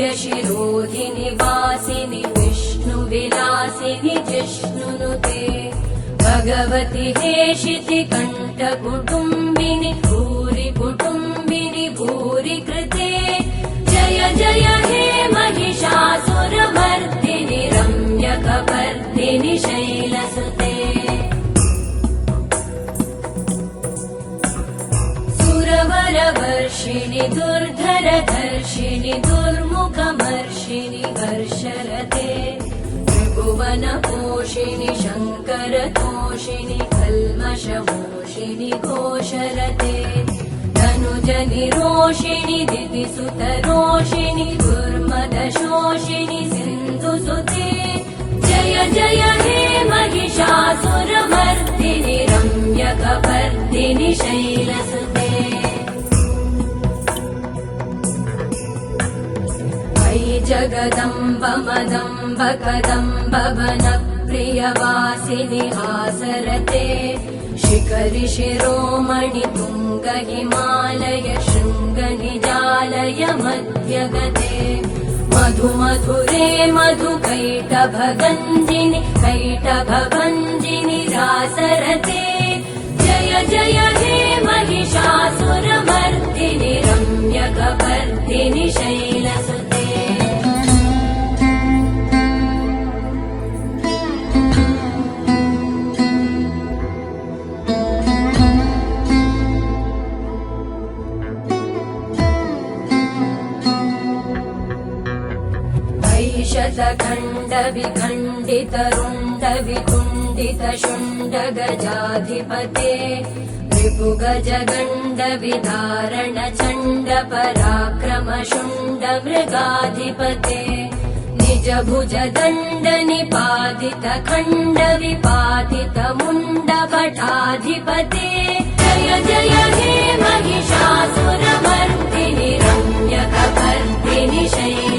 वरविन्द्यशिरोधिनि वासिनि विष्णुविलासिनि जिष्णुनुते भगवति हेशिति कण्ठकुटुम्बिनि भूरि कुटुम्बिनि भूरि कृते जय जय हे महिषासुरमर्दिनि रम्यकपर्दिनि शैलसुते सुरवरवर्षिणि दुर्धरधर्षिणि दुर्मुखमर्षिणि हर्षरते त्रिभुवनपोषिणि शङ्करतोषिणि कल्मषमोषिणि घोषरते धनुजनिरोषिणि दितिसुतरोषिणि दुर्मदशोषिणि सिन्धुसुते जय जय हे महिषासुरमर्दिनि रम्यकपर्दिनि शैलसुते अयि जगदम्ब मदम्ब कदम्ब वनप्रियवासिनि हासरते शिखरि शिरोमणि तुङ्ग हिमालय शृङ्गनिजालय मध्यगते मधुमधुरे मधुकैटभगञ्जिनि कैटभभञ्जिनि रासरते जय जय हे महिषासुरमर्दिनि रम्यकपर्दिनि शैलसुते शतखण्ड विखण्डित रुण्ड विकुण्डित शुण्ड गजाधिपते रिपुगज गण्ड विदारण चण्ड पराक्रम शुण्ड मृगाधिपते निज भुज दण्ड निपातित खण्ड विपातित मुण्ड भटाधिपते जय जय हे महिषासुरमर्दिनि रम्यकपर्दिनि शैलसुते